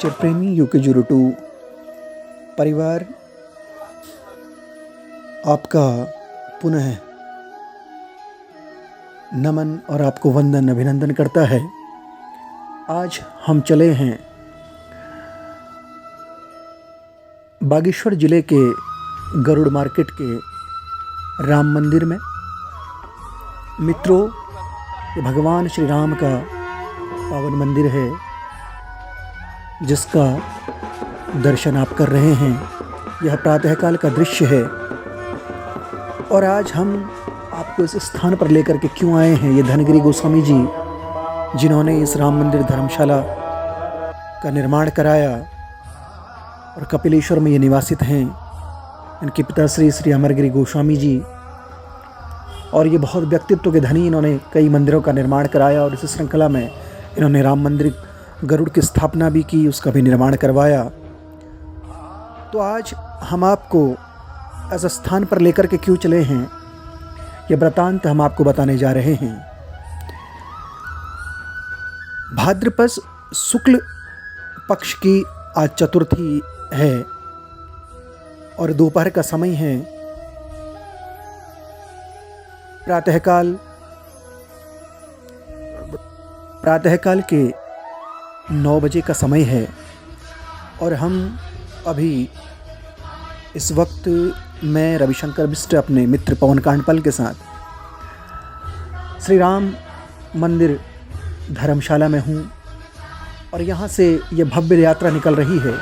Nature प्रेमी यूकेजुरुटू परिवार आपका पुनः नमन और आपको वंदन अभिनंदन करता है। आज हम चले हैं बागेश्वर जिले के गरुड़ मार्केट के राम मंदिर में। मित्रों, ये भगवान श्री राम का पावन मंदिर है जिसका दर्शन आप कर रहे हैं। यह प्रातःकाल का दृश्य है और आज हम आपको इस स्थान पर लेकर के क्यों आए हैं। ये धनगिरी गोस्वामी जी जिन्होंने इस राम मंदिर धर्मशाला का निर्माण कराया और कपिलेश्वर में ये निवासित हैं। इनके पिता श्री अमरगिरी गोस्वामी जी, और ये बहुत व्यक्तित्व के धनी। इन्होंने कई मंदिरों का निर्माण कराया और इस श्रृंखला में इन्होंने राम मंदिर गरुड़ की स्थापना भी की, उसका भी निर्माण करवाया। तो आज हम आपको इस स्थान पर लेकर के क्यों चले हैं, यह वृतांत हम आपको बताने जा रहे हैं। भाद्रपद शुक्ल पक्ष की आज चतुर्थी है और दोपहर का समय है। प्रातःकाल के 9 बजे का समय है और हम अभी इस वक्त मैं रविशंकर बिष्ट अपने मित्र पवन कांडपाल के साथ श्री राम मंदिर धर्मशाला में हूँ और यहाँ से ये भव्य यात्रा निकल रही है।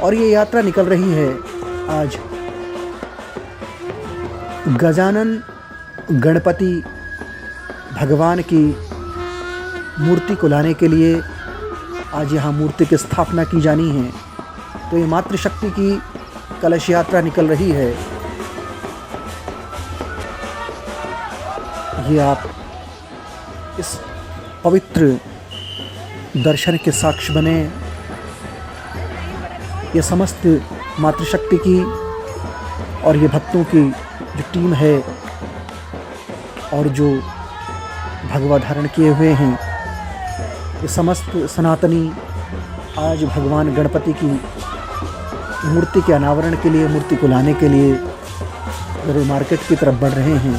और ये यात्रा निकल रही है आज गजानन गणपति भगवान की मूर्ति को लाने के लिए। आज यहाँ मूर्ति की स्थापना की जानी है, तो ये मातृशक्ति की कलश यात्रा निकल रही है। ये आप इस पवित्र दर्शन के साक्ष्य बने। ये समस्त मातृशक्ति की और ये भक्तों की जो टीम है और जो भगवा धारण किए हुए हैं, ये समस्त सनातनी आज भगवान गणपति की मूर्ति के अनावरण के लिए, मूर्ति को लाने के लिए गरुड़ मार्केट की तरफ बढ़ रहे हैं।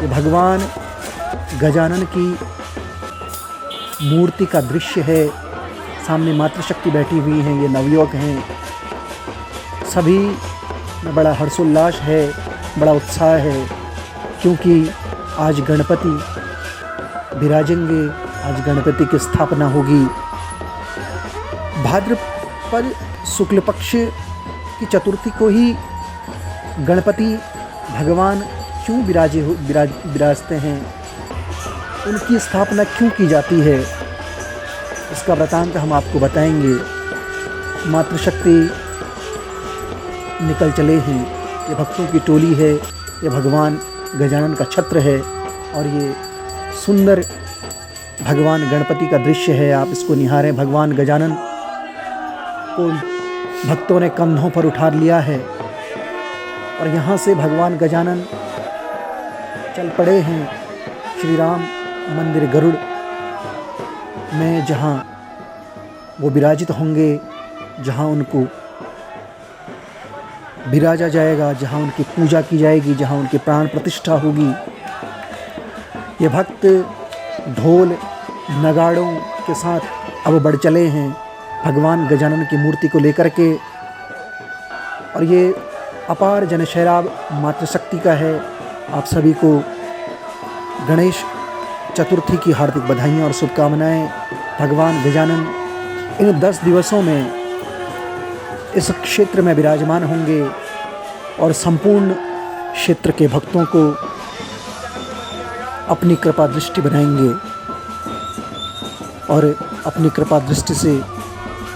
ये भगवान गजानन की मूर्ति का दृश्य है। सामने मातृशक्ति बैठी हुई हैं, ये नवयुवक हैं। सभी में बड़ा हर्षोल्लास है, बड़ा उत्साह है, क्योंकि आज गणपति विराजेंगे, आज गणपति की स्थापना होगी। भाद्रपद शुक्ल पक्ष की चतुर्थी को ही गणपति भगवान क्यों विराजते हैं, उनकी स्थापना क्यों की जाती है, इसका वृतांत हम आपको बताएंगे। मातृशक्ति निकल चले हैं, ये भक्तों की टोली है, ये भगवान गजानन का छत्र है और ये सुंदर भगवान गणपति का दृश्य है। आप इसको निहारें। भगवान गजानन को भक्तों ने कंधों पर उठा लिया है और यहाँ से भगवान गजानन चल पड़े हैं श्री राम मंदिर गरुड़ में, जहाँ वो विराजित होंगे, जहाँ उनको विराजा जाएगा, जहाँ उनकी पूजा की जाएगी, जहाँ उनकी प्राण प्रतिष्ठा होगी। ये भक्त ढोल नगाड़ों के साथ अब बढ़ चले हैं भगवान गजानन की मूर्ति को लेकर के। और ये अपार जनशैलाब मातृशक्ति का है। आप सभी को गणेश चतुर्थी की हार्दिक बधाइयाँ और शुभकामनाएं। भगवान गजानन इन 10 दिवसों में इस क्षेत्र में विराजमान होंगे और संपूर्ण क्षेत्र के भक्तों को अपनी कृपा दृष्टि बनाएंगे और अपनी कृपा दृष्टि से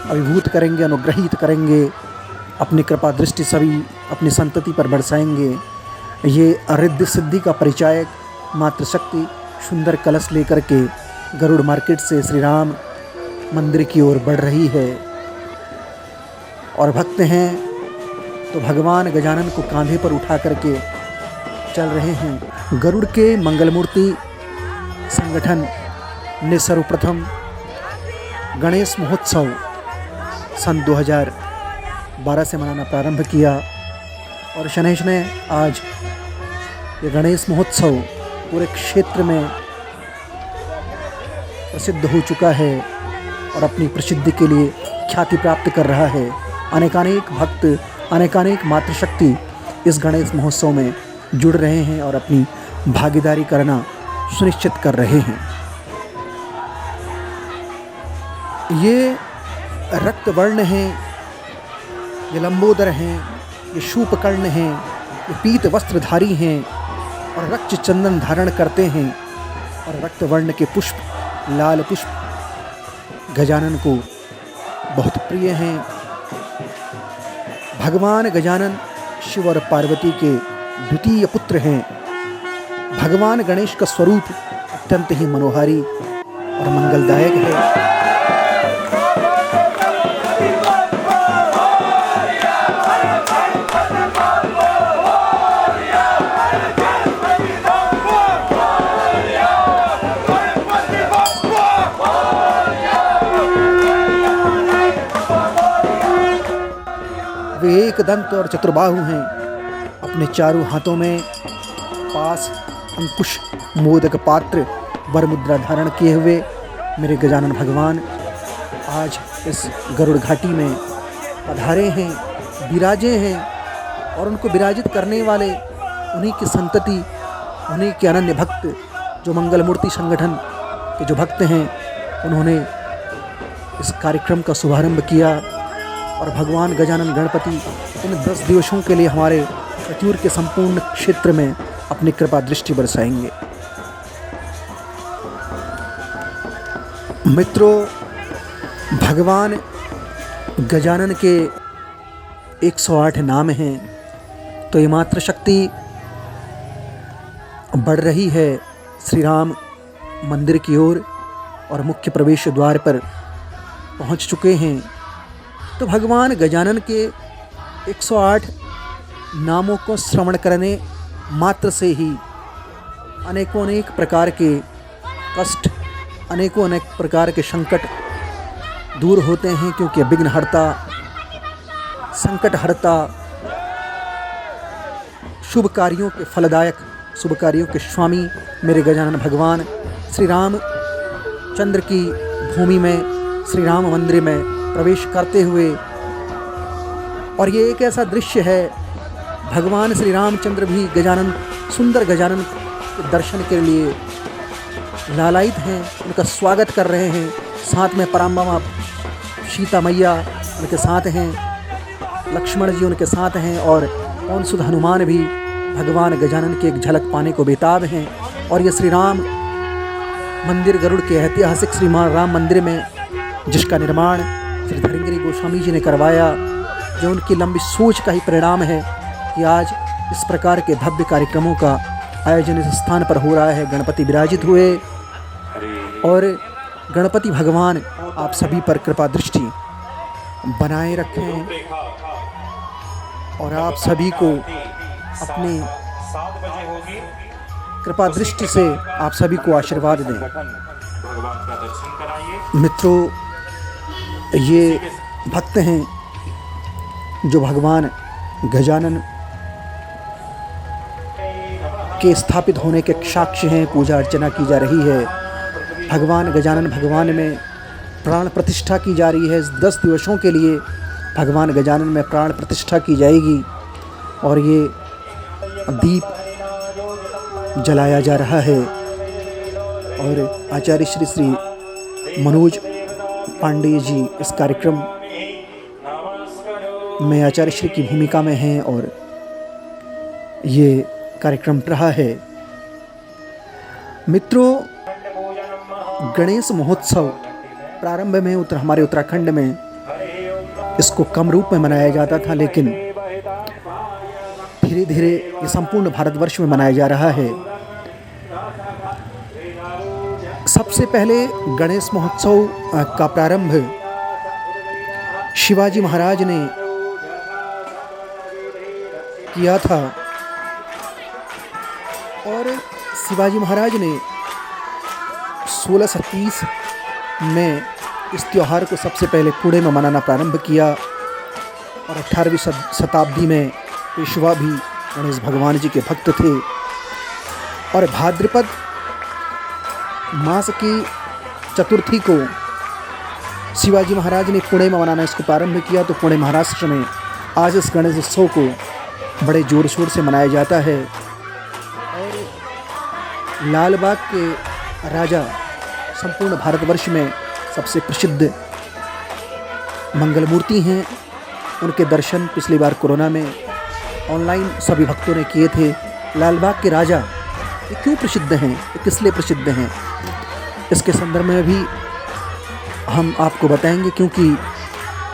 अभिभूत करेंगे, अनुग्रहित करेंगे। अपनी कृपा दृष्टि सभी अपनी संतति पर बरसाएंगे। ये रिद्धि सिद्धि का परिचायक मातृशक्ति सुंदर कलश लेकर के गरुड़ मार्केट से श्री राम मंदिर की ओर बढ़ रही है। और भक्त हैं तो भगवान गजानन को कांधे पर उठा करके चल रहे हैं। गरुड़ के मंगलमूर्ति संगठन ने सर्वप्रथम गणेश महोत्सव सन 2012 से मनाना प्रारंभ किया और शनेश ने आज ये गणेश महोत्सव पूरे क्षेत्र में प्रसिद्ध हो चुका है और अपनी प्रसिद्धि के लिए ख्याति प्राप्त कर रहा है। अनेकानेक भक्त, अनेकानेक मातृशक्ति इस गणेश महोत्सव में जुड़ रहे हैं और अपनी भागीदारी करना सुनिश्चित कर रहे हैं। ये रक्तवर्ण हैं, ये लंबोदर हैं, ये शूपकर्ण हैं, ये पीत वस्त्रधारी हैं और रक्त चंदन धारण करते हैं और रक्तवर्ण के पुष्प, लाल पुष्प गजानन को बहुत प्रिय हैं। भगवान गजानन शिव और पार्वती के द्वितीय पुत्र हैं। भगवान गणेश का स्वरूप अत्यंत ही मनोहारी और मंगलदायक है। वे एक दंत और चतुर्बाहु हैं। अपने चारों हाथों में पास, अंकुश, मोदक पात्र, वरमुद्रा धारण किए हुए मेरे गजानन भगवान आज इस गरुड़ घाटी में पधारे हैं, विराजे हैं और उनको विराजित करने वाले उन्हीं की संतति, उन्हीं के अनन्य भक्त जो मंगल मूर्ति संगठन के जो भक्त हैं, उन्होंने इस कार्यक्रम का शुभारंभ किया और भगवान गजानन गणपति इन 10 दिवसों के लिए हमारे कटूर के संपूर्ण क्षेत्र में अपनी कृपा दृष्टि बरसाएंगे। मित्रों, भगवान गजानन के 108 नाम हैं, तो ये मातृशक्ति बढ़ रही है श्री राम मंदिर की ओर और मुख्य प्रवेश द्वार पर पहुंच चुके हैं। तो भगवान गजानन के 108 नामों को श्रवण करने मात्र से ही अनेकों अनेक प्रकार के कष्ट, अनेकों अनेक प्रकार के संकट दूर होते हैं, क्योंकि विघ्नहर्ता, संकटहर्ता, शुभ कार्यों के फलदायक, शुभ कार्यों के स्वामी मेरे गजानन भगवान श्री राम चंद्र की भूमि में, श्री राम मंदिर में प्रवेश करते हुए, और ये एक ऐसा दृश्य है, भगवान श्री रामचंद्र भी गजानन, सुंदर गजानन के दर्शन के लिए लालायित हैं, उनका स्वागत कर रहे हैं। साथ में पराम्बा सीता मैया उनके साथ हैं, लक्ष्मण जी उनके साथ हैं और पवन सुत हनुमान भी भगवान गजानन की एक झलक पाने को बेताब हैं। और ये श्री राम मंदिर, गरुड़ के ऐतिहासिक श्री राम मंदिर में जिसका निर्माण श्री धर्मगिरी गोस्वामी जी ने करवाया, जो उनकी लंबी सोच का ही परिणाम है कि आज इस प्रकार के भव्य कार्यक्रमों का आयोजन इस स्थान पर हो रहा है। गणपति विराजित हुए और गणपति भगवान आप सभी पर कृपा दृष्टि बनाए रखें और आप सभी को अपनी कृपा दृष्टि से आप सभी को आशीर्वाद दें। मित्रों, ये भक्त हैं जो भगवान गजानन के स्थापित होने के साक्ष्य हैं। पूजा अर्चना की जा रही है, भगवान गजानन भगवान में प्राण प्रतिष्ठा की जा रही है। 10 दिवसों के लिए भगवान गजानन में प्राण प्रतिष्ठा की जाएगी और ये दीप जलाया जा रहा है। और आचार्य श्री मनोज पांडे जी इस कार्यक्रम में आचार्य श्री की भूमिका में हैं और ये कार्यक्रम रहा है। मित्रों, गणेश महोत्सव प्रारंभ में हमारे उत्तराखंड में इसको कम रूप में मनाया जाता था, लेकिन धीरे धीरे ये संपूर्ण भारतवर्ष में मनाया जा रहा है। सबसे पहले गणेश महोत्सव का प्रारंभ शिवाजी महाराज ने किया था और शिवाजी महाराज ने 1630 में इस त्यौहार को सबसे पहले पुणे में मनाना प्रारंभ किया और 18वीं शताब्दी में पेशवा भी गणेश भगवान जी के भक्त थे। और भाद्रपद मास की चतुर्थी को शिवाजी महाराज ने पुणे में मनाना इसको प्रारंभ किया। तो पुणे महाराष्ट्र में आज इस गणेश उत्सव को बड़े जोर शोर से मनाया जाता है। और लाल बाग के राजा संपूर्ण भारतवर्ष में सबसे प्रसिद्ध मंगल मूर्ति हैं। उनके दर्शन पिछली बार कोरोना में ऑनलाइन सभी भक्तों ने किए थे। लाल बाग के राजा ये क्यों प्रसिद्ध हैं, ये किस लिए प्रसिद्ध हैं, इसके संदर्भ में भी हम आपको बताएंगे। क्योंकि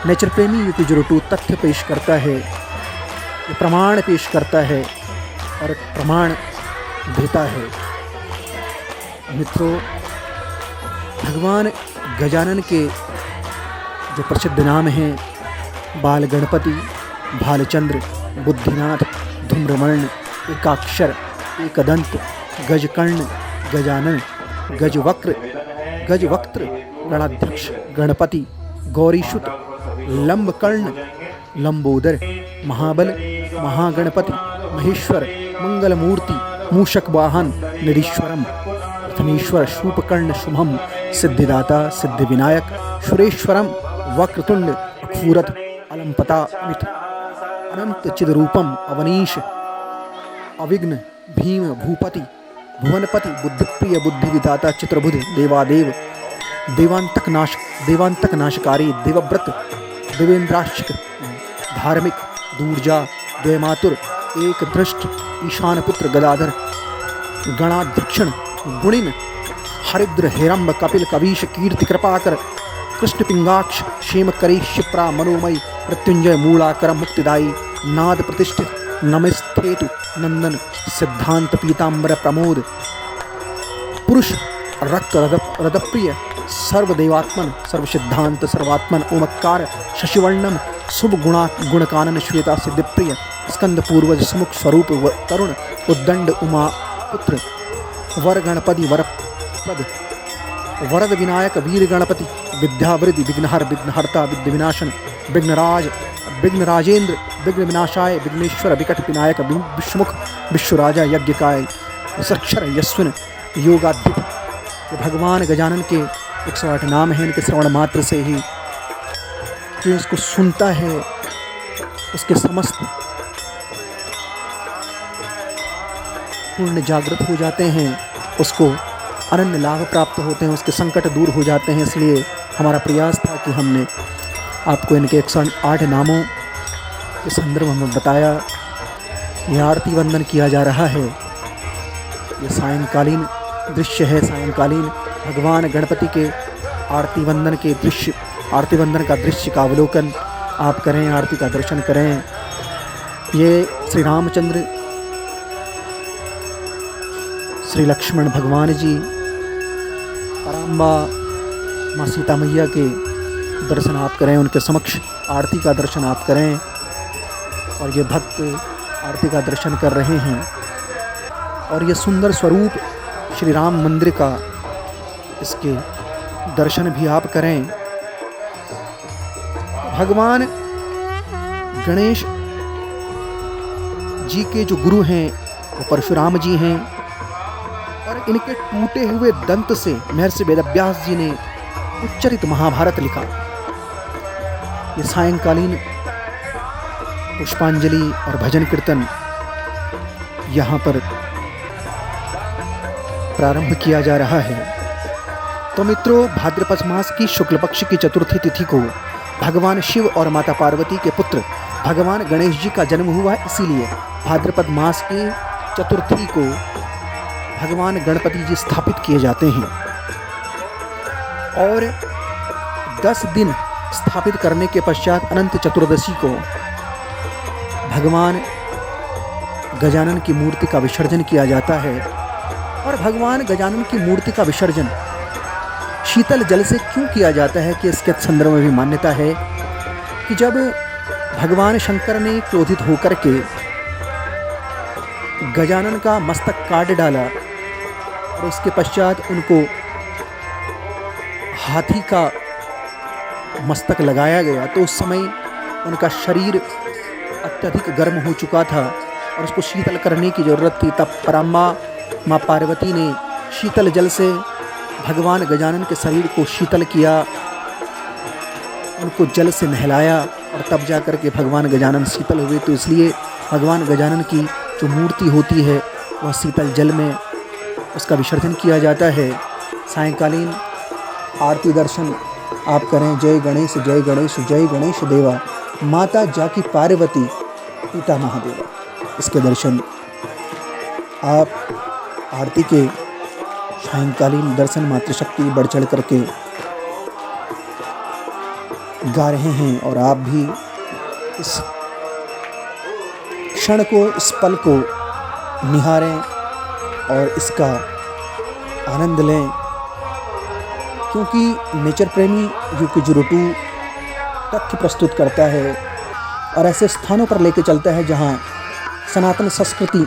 नेचर प्रेमी यूट्यूब तथ्य पेश करता है, ये प्रमाण पेश करता है और प्रमाण देता है। मित्रों, भगवान गजानन के जो प्रसिद्ध नाम हैं बाल गणपति, भालचंद्र, बुद्धिनाथ, धूम्रवर्ण, एकाक्षर, एकदंत, गजकर्ण, गजानन, गजवक्त्र, गणाध्यक्ष, गणपति, गौरीशुत, लंबकर्ण, लंबोदर, महाबल, महागणपति, महेश्वर, मंगलमूर्ति, मूषक वाहन, निरीश्वरम, प्रथमेश्वर, शूपकर्ण, शुभम, सिद्धिदाता, सिद्धिविनायक, सुरेश्वरम, वक्रतुंड, अखूरत, अलंपता, अमित, अनंत चिदरूपम, अवनीश, अविघ्न, भीम, भूपति, भुवनपति, बुद्धिप्रिय, बुद्धिविदाता, चित्रबुध, देवादेव, देवांतक नाशकारी, देवव्रत, देवेंद्राश्चिक, धार्मिक, दूर्जा, द्वयमातुर, एक दृष्ट, ईशान पुत्र, गदाधर, गणाध्यक्षण, गुणिन, हरिद्र, हेरंब, कपिल, कवीश, कीर्ति, कृपाकर, कृष्ण पिंगाक्ष, क्षेमकरी, क्षिप्रा, मनोमय, मृत्युंजय, मूलाकर, मुक्तिदायी, नाद प्रतिष्ठित, नमस्थेतु, नंदन, सिद्धांत, पीतांबर, प्रमोद, पुरुष, रक्त रदप्रिय, सर्वदेवात्मन, सर्वसिद्धांत, सर्वात्मन, ओमकार, शशिवर्णम, शुभ गुणकानन, श्वेता, सिद्धिप्रिय, स्कंद पूर्वज, सुमुख स्वरूप, तरुण, उद्दंड, उमा पुत्र, वर गणपति, वरपद, वरद विनायक, वीर गणपति, विद्यावृद्धि, विघ्नहर, विघ्नहर्ता, विघ्न विनाशन, विघ्नराज, विघ्नराजेंद्र, विघ्न विनाशाय, विघ्नेश्वर, विकट विनायक, विश्वमुख, विश्वराजा, यज्ञकाय, सक्षर, यस्विन, योगाधिप। भगवान गजानन के 108 नाम हैं। इनके श्रवण मात्र से ही जो इसको सुनता है उसके समस्त पूर्ण जागृत हो जाते हैं, उसको अनन्य लाभ प्राप्त होते हैं, उसके संकट दूर हो जाते हैं। इसलिए हमारा प्रयास था कि हमने आपको इनके 108 नामों के संदर्भ में बताया। यह आरती वंदन किया जा रहा है, ये सायंकालीन दृश्य है। सायंकालीन भगवान गणपति के आरती वंदन का दृश्य का अवलोकन आप करें, आरती का दर्शन करें। ये श्री रामचंद्र, श्री लक्ष्मण भगवान जी, पराम्बा माँ सीता मैया के दर्शन आप करें, उनके समक्ष आरती का दर्शन आप करें। और ये भक्त आरती का दर्शन कर रहे हैं और ये सुंदर स्वरूप श्री राम मंदिर का, इसके दर्शन भी आप करें। भगवान गणेश जी के जो गुरु हैं वो परशुराम जी हैं और इनके टूटे हुए दंत से महर्षि वेदव्यास जी ने उच्चरित महाभारत लिखा। ये सायंकालीन पुष्पांजलि और भजन कीर्तन यहाँ पर प्रारंभ किया जा रहा है। तो मित्रों, भाद्रपद मास की शुक्ल पक्ष की चतुर्थी तिथि को भगवान शिव और माता पार्वती के पुत्र भगवान गणेश जी का जन्म हुआ है। इसीलिए भाद्रपद मास की चतुर्थी को भगवान गणपति जी स्थापित किए जाते हैं और 10 दिन स्थापित करने के पश्चात अनंत चतुर्दशी को भगवान गजानन की मूर्ति का विसर्जन किया जाता है। और भगवान गजानन की मूर्ति का विसर्जन शीतल जल से क्यों किया जाता है कि इसके संदर्भ में भी मान्यता है कि जब भगवान शंकर ने क्रोधित होकर के गजानन का मस्तक काट डाला और उसके पश्चात उनको हाथी का मस्तक लगाया गया तो उस समय उनका शरीर अत्यधिक गर्म हो चुका था और उसको शीतल करने की ज़रूरत थी। तब पराम्बा माँ पार्वती ने शीतल जल से भगवान गजानन के शरीर को शीतल किया, उनको जल से नहलाया और तब जा कर के भगवान गजानन शीतल हुए। तो इसलिए भगवान गजानन की जो मूर्ति होती है वह शीतल जल में उसका विसर्जन किया जाता है। सायंकालीन आरती दर्शन आप करें। जय गणेश जय गणेश जय गणेश देवा, माता जाकी पार्वती पिता महादेवा। इसके दर्शन आप आरती के सायंकालीन दर्शन मातृशक्ति बढ़ चढ़ करके गा रहे हैं और आप भी इस क्षण को, इस पल को निहारें और इसका आनंद लें, क्योंकि नेचर प्रेमी UK02 तथ्य प्रस्तुत करता है और ऐसे स्थानों पर लेके चलता है जहां सनातन संस्कृति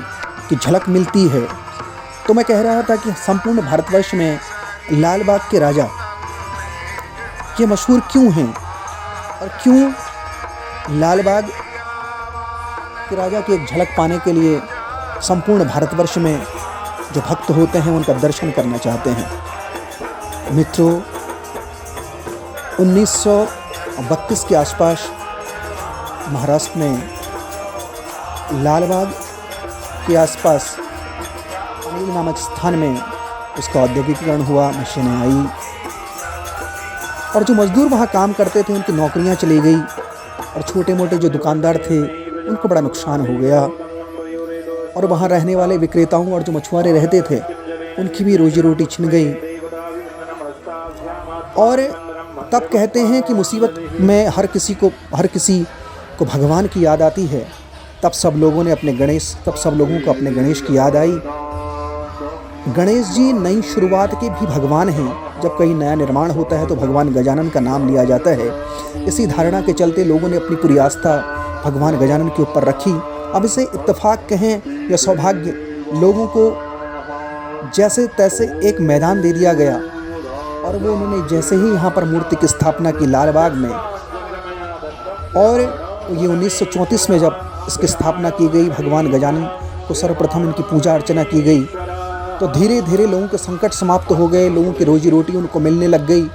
की झलक मिलती है। तो मैं कह रहा था कि संपूर्ण भारतवर्ष में लाल बाग के राजा ये मशहूर क्यों हैं और क्यों लाल बाग के राजा की एक झलक पाने के लिए संपूर्ण भारतवर्ष में जो भक्त होते हैं उनका दर्शन करना चाहते हैं। मित्रों, 1932 के आसपास महाराष्ट्र में लाल बाग के आसपास अनिल नामक स्थान में उसका औद्योगिकीकरण हुआ, मशीनें आई और जो मजदूर वहाँ काम करते थे उनकी नौकरियाँ चली गई और छोटे मोटे जो दुकानदार थे उनको बड़ा नुकसान हो गया और वहाँ रहने वाले विक्रेताओं और जो मछुआरे रहते थे उनकी भी रोजी रोटी छिन गई। और तब कहते हैं कि मुसीबत में हर किसी को भगवान की याद आती है। तब सब लोगों को अपने गणेश की याद आई। गणेश जी नई शुरुआत के भी भगवान हैं। जब कहीं नया निर्माण होता है तो भगवान गजानन का नाम लिया जाता है। इसी धारणा के चलते लोगों ने अपनी पूरी आस्था भगवान गजानन के ऊपर रखी। अब इसे इत्तेफाक कहें या सौभाग्य, लोगों को जैसे तैसे एक मैदान दे दिया गया और वो उन्होंने जैसे ही यहाँ पर मूर्ति की स्थापना की लाल बाग में, और ये 1934 में जब इसकी स्थापना की गई, भगवान गजानन को सर्वप्रथम इनकी पूजा अर्चना की गई, तो धीरे धीरे लोगों के संकट समाप्त हो गए, लोगों की रोजी रोटी उनको मिलने लग गई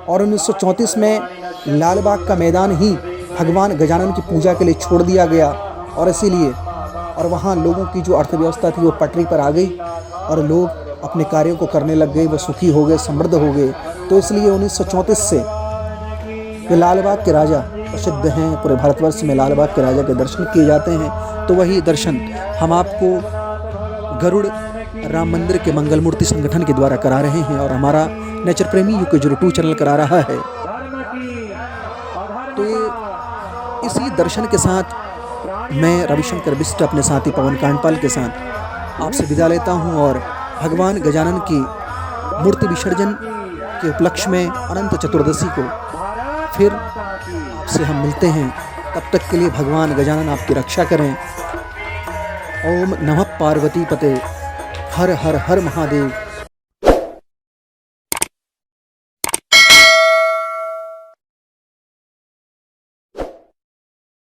और 1934 में लाल बाग का मैदान ही भगवान गजानन की पूजा के लिए छोड़ दिया गया और इसीलिए और वहाँ लोगों की जो अर्थव्यवस्था थी वो पटरी पर आ गई और लोग अपने कार्यों को करने लग गए, वो सुखी हो गए, समृद्ध हो गए। तो इसलिए 1934 से ये लाल बाग के राजा प्रसिद्ध हैं। पूरे भारतवर्ष में लाल बाग के राजा के दर्शन किए जाते हैं। तो वही दर्शन हम आपको गरुड़ राम मंदिर के मंगल मूर्ति संगठन के द्वारा करा रहे हैं और हमारा नेचर प्रेमी UK02 चैनल करा रहा है। तो इसी दर्शन के साथ मैं रविशंकर बिष्ट अपने साथी पवन कांडपाल के साथ आपसे विदा लेता हूं और भगवान गजानन की मूर्ति विसर्जन के उपलक्ष्य में अनंत चतुर्दशी को फिर आपसे हम मिलते हैं। तब तक के लिए भगवान गजानन आपकी रक्षा करें। ओम नमः पार्वती पते, हर हर हर महादेव।